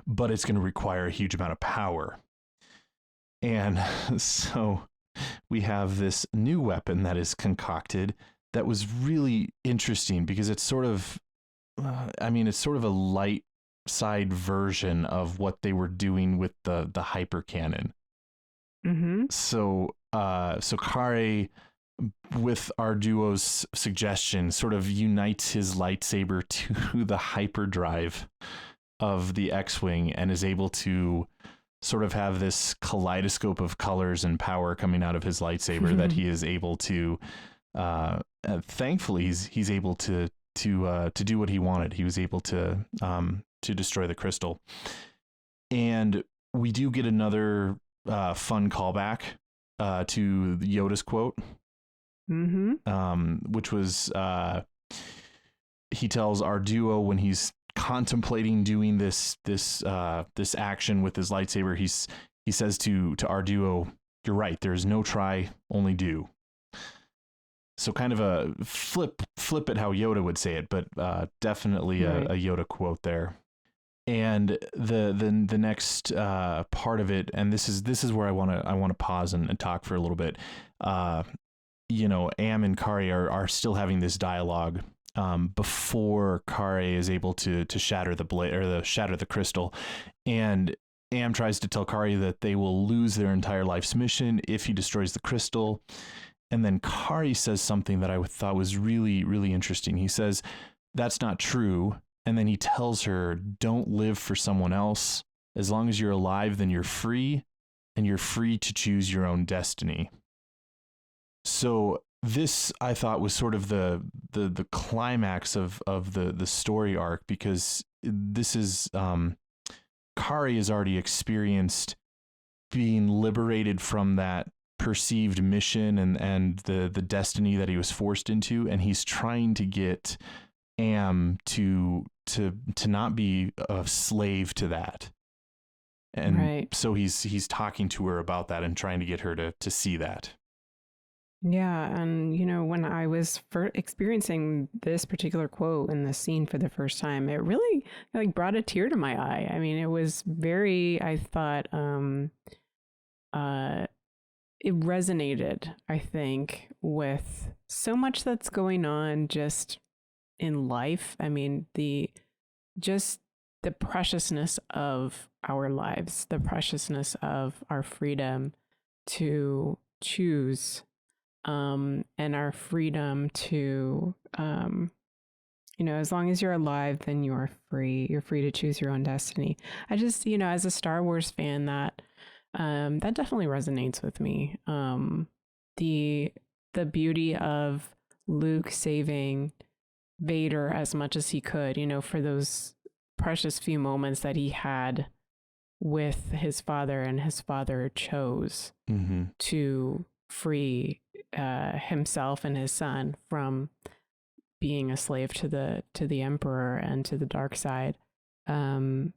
[SPEAKER 3] but it's going to require a huge amount of power. And so we have this new weapon that is concocted that was really interesting because it's sort of, it's sort of a light side version of what they were doing with the hyper cannon.
[SPEAKER 12] Mm-hmm.
[SPEAKER 3] So Karre, with our duo's suggestion, sort of unites his lightsaber to the hyperdrive of the X-Wing and is able to sort of have this kaleidoscope of colors and power coming out of his lightsaber that he is able to, thankfully he's able to do what he wanted. He was able to destroy the crystal. And we do get another fun callback to Yoda's quote, which was, he tells our duo when he's contemplating doing this action with his lightsaber, he says to our duo, "You're right. There's no try, only do." So kind of a flip it how Yoda would say it, but definitely a Yoda quote there. And the next part of it, and this is where I want to pause and talk for a little bit. Am and Karre are still having this dialogue before Karre is able to shatter the blade or shatter the crystal, and Am tries to tell Karre that they will lose their entire life's mission if he destroys the crystal. And then Karre says something that I thought was really, really interesting. He says, "That's not true." And then he tells her, "Don't live for someone else. As long as you're alive, then you're free, and you're free to choose your own destiny." So this, I thought, was sort of the climax of the story arc, because this is Karre has already experienced being liberated from that perceived mission and the destiny that he was forced into, and he's trying to get Am to not be a slave to that. And so he's talking to her about that and trying to get her to see that.
[SPEAKER 12] Yeah, and when I was experiencing this particular quote in the scene for the first time, it really brought a tear to my eye. I mean, it was very, I thought, it resonated, I think, with so much that's going on just in life. I mean, the preciousness of our lives, the preciousness of our freedom to choose, and our freedom to, as long as you're alive, then you're free. You're free to choose your own destiny. I just, as a Star Wars fan, that definitely resonates with me. The beauty of Luke saving Vader as much as he could, for those precious few moments that he had with his father, and his father chose to free himself and his son from being a slave to the Emperor and to the dark side. And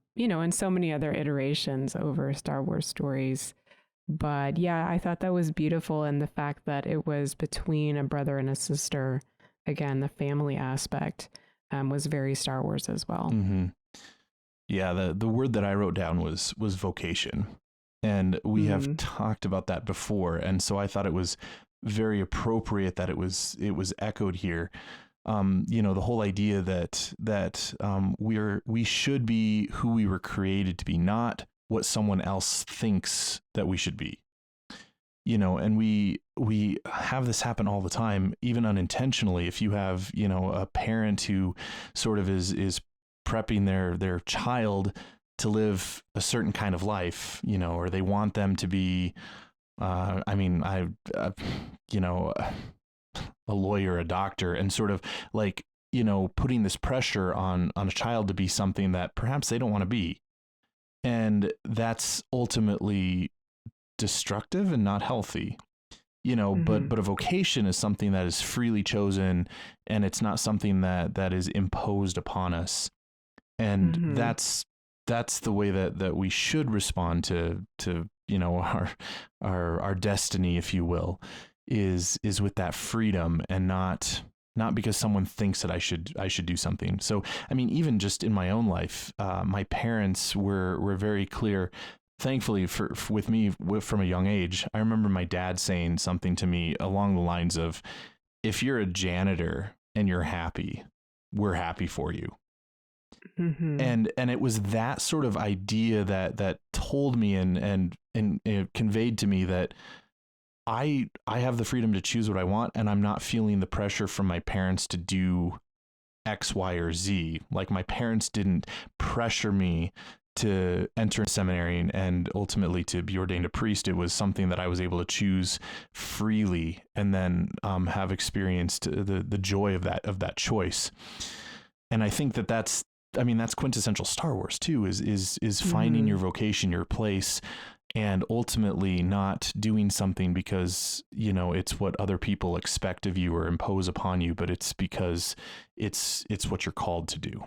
[SPEAKER 12] so many other iterations over Star Wars stories. But yeah, I thought that was beautiful. And the fact that it was between a brother and a sister, again, the family aspect, was very Star Wars as well.
[SPEAKER 3] Yeah, the word that I wrote down was vocation. And we have talked about that before. And so I thought it was very appropriate that it was echoed here. The whole idea that we should be who we were created to be, not what someone else thinks that we should be. And we have this happen all the time, even unintentionally. If you have, a parent who sort of is prepping their child to live a certain kind of life, or they want them to be, a lawyer, a doctor, and sort of putting this pressure on a child to be something that perhaps they don't want to be. And that's ultimately destructive and not healthy. but a vocation is something that is freely chosen, and it's not something that is imposed upon us. And that's the way that we should respond to our destiny, if you will, is with that freedom, and not because someone thinks that I should do something. So, I mean, even just in my own life, my parents were very clear. Thankfully with me from a young age, I remember my dad saying something to me along the lines of, if you're a janitor and you're happy, we're happy for you. And it was that sort of idea that told me and it conveyed to me that I have the freedom to choose what I want, and I'm not feeling the pressure from my parents to do X, Y, or Z. Like, my parents didn't pressure me to enter seminary and ultimately to be ordained a priest. It was something that I was able to choose freely, and then have experienced the joy of that choice. And I think that's quintessential Star Wars too, is finding your vocation, your place, and ultimately not doing something because, it's what other people expect of you or impose upon you, but it's because it's what you're called to do.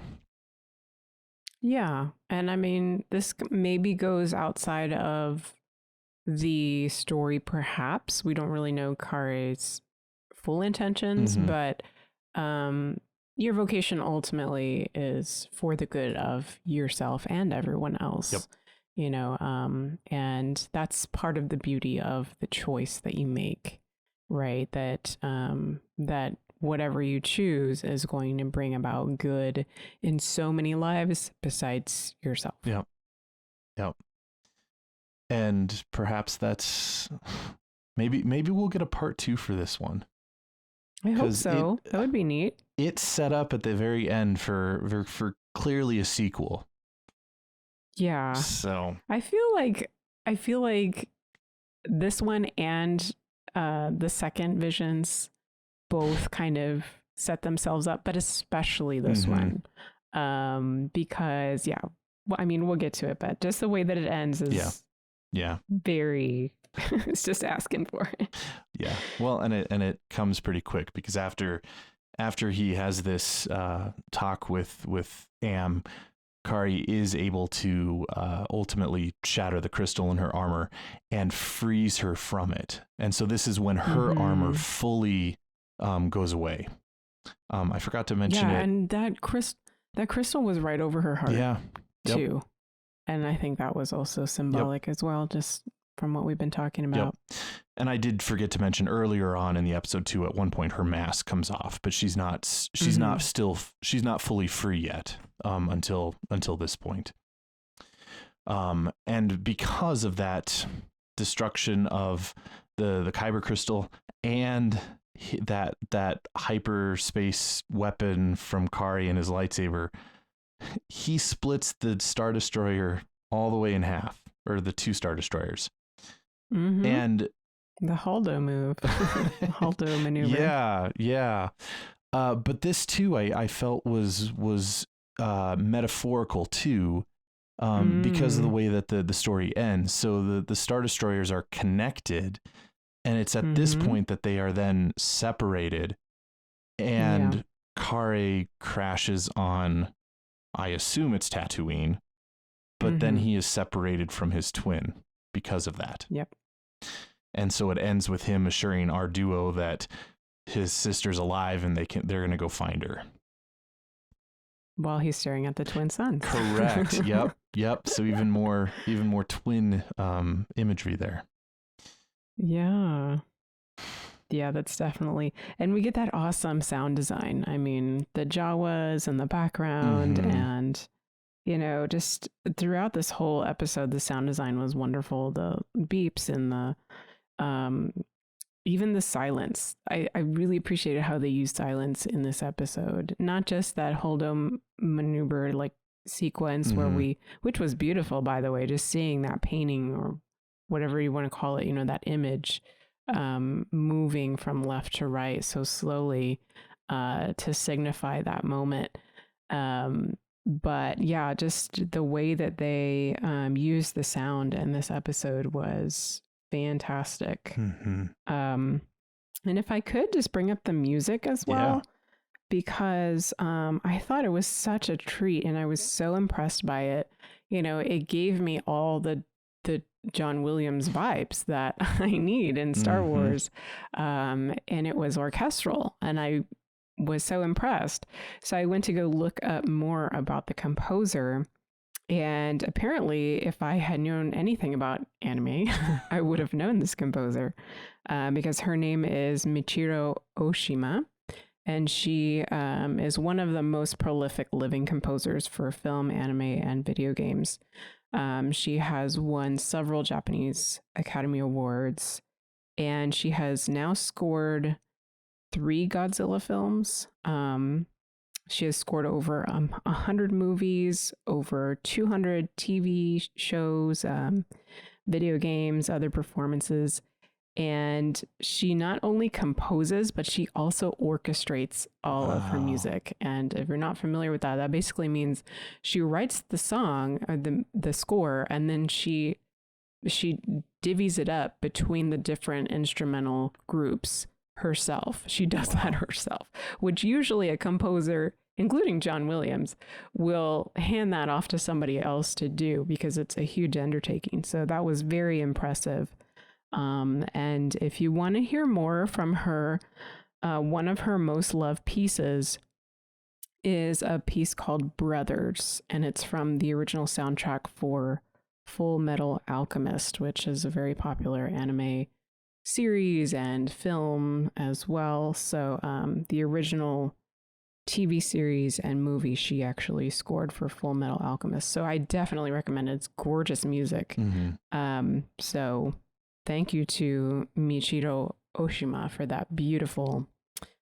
[SPEAKER 12] Yeah. And I mean, this maybe goes outside of the story, perhaps. We don't really know Karre's full intentions, but your vocation ultimately is for the good of yourself and everyone else.
[SPEAKER 3] Yep.
[SPEAKER 12] And that's part of the beauty of the choice that you make, right? That whatever you choose is going to bring about good in so many lives besides yourself.
[SPEAKER 3] Yep. And perhaps that's maybe we'll get a part 2 for this one.
[SPEAKER 12] I hope so. That would be neat.
[SPEAKER 3] It's set up at the very end for clearly a sequel.
[SPEAKER 12] Yeah.
[SPEAKER 3] So
[SPEAKER 12] I feel like this one and the second Visions both kind of set themselves up, but especially this one, because we'll get to it, but just the way that it ends is very it's just asking for it.
[SPEAKER 3] Yeah. Well, and it comes pretty quick, because after he has this talk with Am, Karre is able to ultimately shatter the crystal in her armor and freeze her from it. And so this is when her armor fully goes away. I forgot to mention it.
[SPEAKER 12] And that crystal was right over her heart too. And I think that was also symbolic as well, just from what we've been talking about.
[SPEAKER 3] And I did forget to mention earlier on in the episode 2, at one point her mask comes off, but she's not fully free yet until this point. And because of that destruction of the kyber crystal and that hyperspace weapon from Karre and his lightsaber, he splits the Star Destroyer all the way in half, or the 2 Star Destroyers. And
[SPEAKER 12] the Holdo move, Holdo maneuver.
[SPEAKER 3] Yeah. But this too, I felt was metaphorical too, because of the way that the story ends. So the Star Destroyers are connected, and it's at this point that they are then separated, and Karre crashes on, I assume it's Tatooine, but then he is separated from his twin because of that.
[SPEAKER 12] Yep.
[SPEAKER 3] And so it ends with him assuring our duo that his sister's alive and they're going to go find her.
[SPEAKER 12] While he's staring at the twin suns.
[SPEAKER 3] Correct. Yep. So even more twin imagery there.
[SPEAKER 12] Yeah. Yeah, that's definitely. And we get that awesome sound design. I mean, the Jawas in the background and, just throughout this whole episode, the sound design was wonderful. The beeps and the, even the silence. I really appreciated how they used silence in this episode. Not just that Holdo maneuver sequence which was beautiful, by the way, just seeing that painting or whatever you want to call it, that image moving from left to right so slowly to signify that moment. But yeah, just the way that they used the sound in this episode was fantastic.
[SPEAKER 3] Mm-hmm.
[SPEAKER 12] And if I could just bring up the music as well, because I thought it was such a treat and I was so impressed by it. You know, it gave me all the John Williams vibes that I need in Star Wars. And it was orchestral and I was so impressed. So I went to go look up more about the composer. And apparently, if I had known anything about anime, I would have known this composer because her name is Michiru Oshima. And she is one of the most prolific living composers for film, anime, and video games. She has won several Japanese Academy Awards, and she has now scored 3 Godzilla films. She has scored over 100 movies, over 200 TV shows, video games, other performances. And she not only composes, but she also orchestrates all of her music. And if you're not familiar with that, that basically means she writes the song or the score, and then she divvies it up between the different instrumental groups herself. She does that herself, which usually a composer, including John Williams, will hand that off to somebody else to do because it's a huge undertaking. So that was very impressive. And if you want to hear more from her, one of her most loved pieces is a piece called Brothers, and it's from the original soundtrack for Full Metal Alchemist, which is a very popular anime series and film as well. So the original TV series and movie she actually scored for Full Metal Alchemist. So I definitely recommend it. It's gorgeous music. So thank you to Michiru Oshima for that beautiful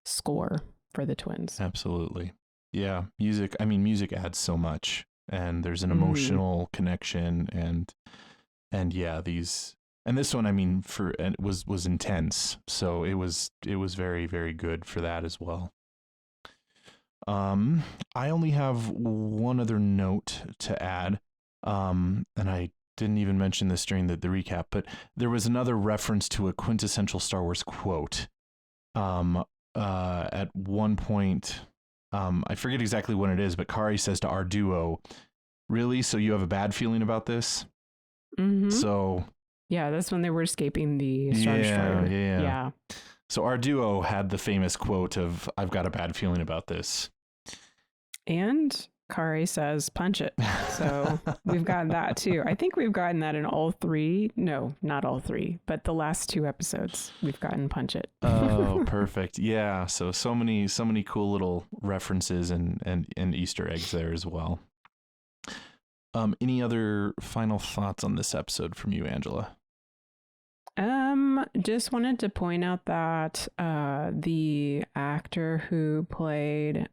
[SPEAKER 12] score for the twins.
[SPEAKER 3] Absolutely. Yeah. Music adds so much, and there's an emotional connection and yeah, and this one, I mean, was intense. So it was very, very good for that as well. I only have one other note to add. And I didn't even mention this during the recap, but there was another reference to a quintessential Star Wars quote. At one point, I forget exactly when it is, but Karre says to our duo, "Really? So you have a bad feeling about this?" So
[SPEAKER 12] yeah, that's when they were escaping the Star Destroyer.
[SPEAKER 3] Yeah. So our duo had the famous quote of, "I've got a bad feeling about this."
[SPEAKER 12] And Karre says, "Punch it." So we've gotten that too. I think we've gotten that in all 3. No, not all 3, but the last 2 episodes we've gotten "Punch it."
[SPEAKER 3] Oh, perfect. Yeah. So many cool little references and Easter eggs there as well. Any other final thoughts on this episode from you, Angela?
[SPEAKER 12] Just wanted to point out that the actor who played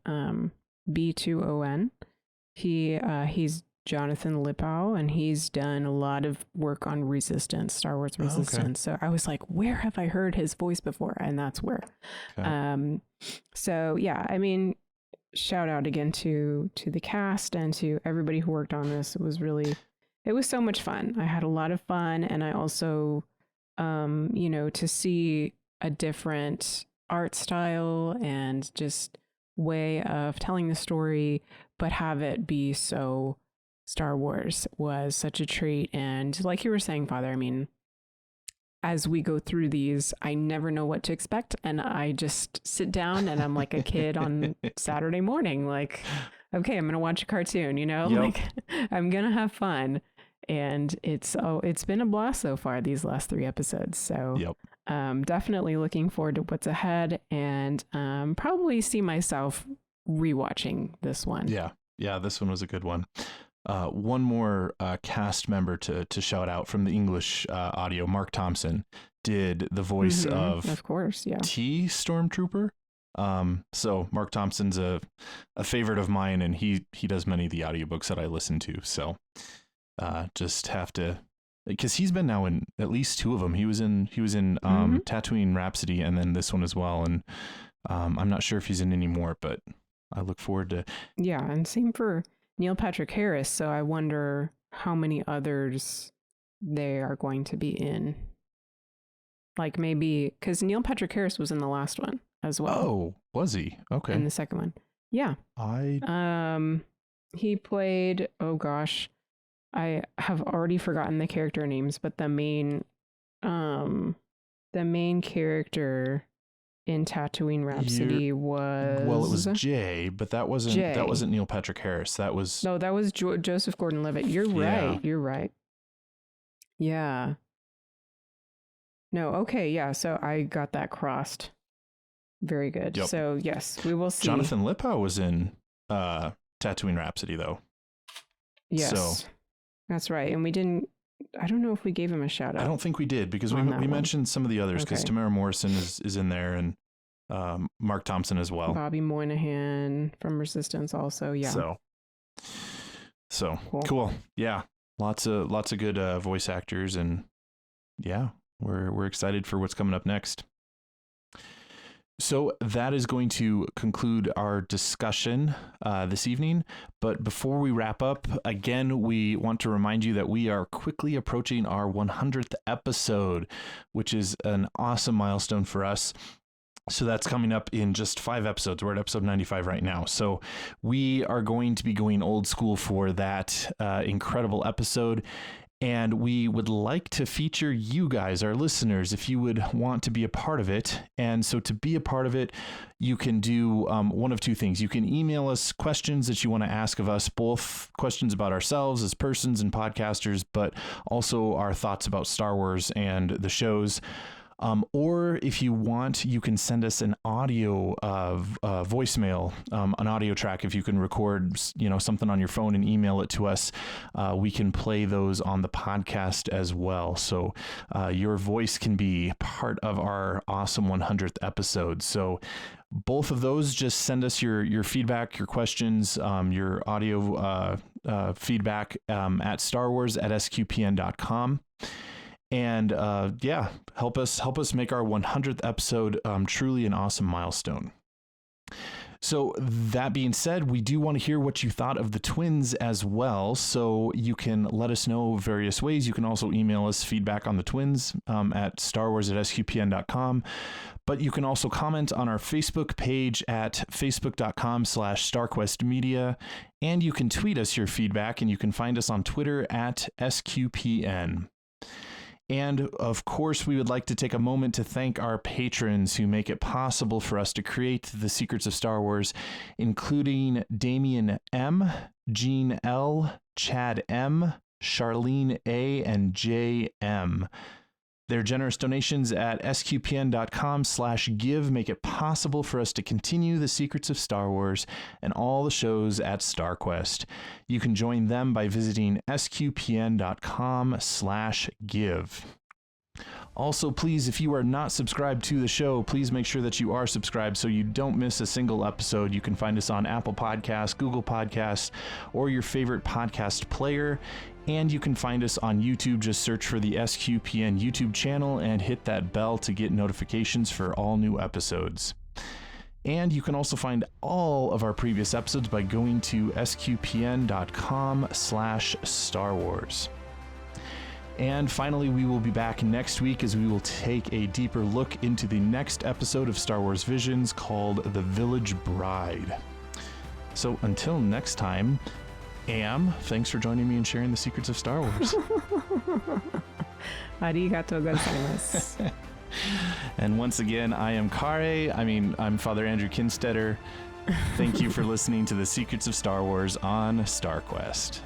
[SPEAKER 12] B2ON, he's Jonathan Lipow, and he's done a lot of work on Resistance, Star Wars Resistance. Okay. So I was like, where have I heard his voice before? And that's where. Okay. So yeah, I mean, shout out again to the cast and to everybody who worked on this. It was so much fun. I had a lot of fun, and I also, to see a different art style and just way of telling the story, but have it be so Star Wars was such a treat. And like you were saying, Father, I mean, as we go through these, I never know what to expect. And I just sit down and I'm like a kid on Saturday morning, like, okay, I'm going to watch a cartoon, like I'm going to have fun. And it's been a blast so far, these last 3 episodes. So definitely looking forward to what's ahead, and probably see myself rewatching this one.
[SPEAKER 3] Yeah, this one was a good one. One more cast member to shout out from the English audio. Mark Thompson did the voice of
[SPEAKER 12] course, yeah,
[SPEAKER 3] T Stormtrooper. So Mark Thompson's a favorite of mine, and he does many of the audiobooks that I listen to. So just have to, because he's been now in at least 2 of them. He was in Tatooine Rhapsody, and then this one as well. And I'm not sure if he's in any more, but I look forward to.
[SPEAKER 12] Yeah, and same for Neil Patrick Harris. So I wonder how many others they are going to be in. Like maybe because Neil Patrick Harris was in the last one as well.
[SPEAKER 3] Oh, was he? Okay.
[SPEAKER 12] In the second one. Yeah. He played, oh gosh, I have already forgotten the character names, but the main character in Tatooine Rhapsody was...
[SPEAKER 3] Well, it was Jay, but that wasn't Neil Patrick Harris. That was...
[SPEAKER 12] No, that was Joseph Gordon-Levitt. You're right. You're right. Yeah. No, okay, yeah, so I got that crossed. Very good. Yep. So, yes, we will see.
[SPEAKER 3] Jonathan Lippow was in Tatooine Rhapsody, though.
[SPEAKER 12] Yes, so. That's right. And we didn't... I don't know if we gave him a shout out.
[SPEAKER 3] I don't think we did because we mentioned some of the others because Tamara Morrison is in there and Mark Thompson as well.
[SPEAKER 12] Bobby Moynihan from Resistance also. Yeah.
[SPEAKER 3] So cool. Yeah. Lots of good voice actors and yeah, we're excited for what's coming up next. So that is going to conclude our discussion this evening. But before we wrap up, again, we want to remind you that we are quickly approaching our 100th episode, which is an awesome milestone for us. So that's coming up in just 5 episodes. We're at episode 95 right now. So we are going to be going old school for that incredible episode. And we would like to feature you guys, our listeners, if you would want to be a part of it. And so to be a part of it, you can do one of two things. You can email us questions that you want to ask of us, both questions about ourselves as persons and podcasters, but also our thoughts about Star Wars and the shows. Or if you want, you can send us an audio voicemail, an audio track. If you can record, something on your phone and email it to us, we can play those on the podcast as well. So your voice can be part of our awesome 100th episode. So both of those, just send us your feedback, your questions, your audio feedback at starwars@sqpn.com. And help us make our 100th episode truly an awesome milestone. So that being said, we do want to hear what you thought of the twins as well. So you can let us know various ways. You can also email us feedback on the twins at starwars@sqpn.com. But you can also comment on our Facebook page at facebook.com/StarQuestMedia. And you can tweet us your feedback, and you can find us on Twitter at SQPN. And of course, we would like to take a moment to thank our patrons who make it possible for us to create the Secrets of Star Wars, including Damian M, Jean L, Chad M, Charlene A, and J M. Their generous donations at sqpn.com/give make it possible for us to continue the Secrets of Star Wars and all the shows at StarQuest. You can join them by visiting sqpn.com/give. Also, please, if you are not subscribed to the show, please make sure that you are subscribed so you don't miss a single episode. You can find us on Apple Podcasts, Google Podcasts, or your favorite podcast player. And you can find us on YouTube. Just search for the SQPN YouTube channel and hit that bell to get notifications for all new episodes. And you can also find all of our previous episodes by going to sqpn.com/Star Wars. And finally, we will be back next week as we will take a deeper look into the next episode of Star Wars Visions called The Village Bride. So until next time, Am, thanks for joining me and sharing the secrets of Star Wars.
[SPEAKER 12] Arigato gozaimasu.
[SPEAKER 3] And once again, I'm Father Andrew Kinstetter. Thank you for listening to the Secrets of Star Wars on StarQuest.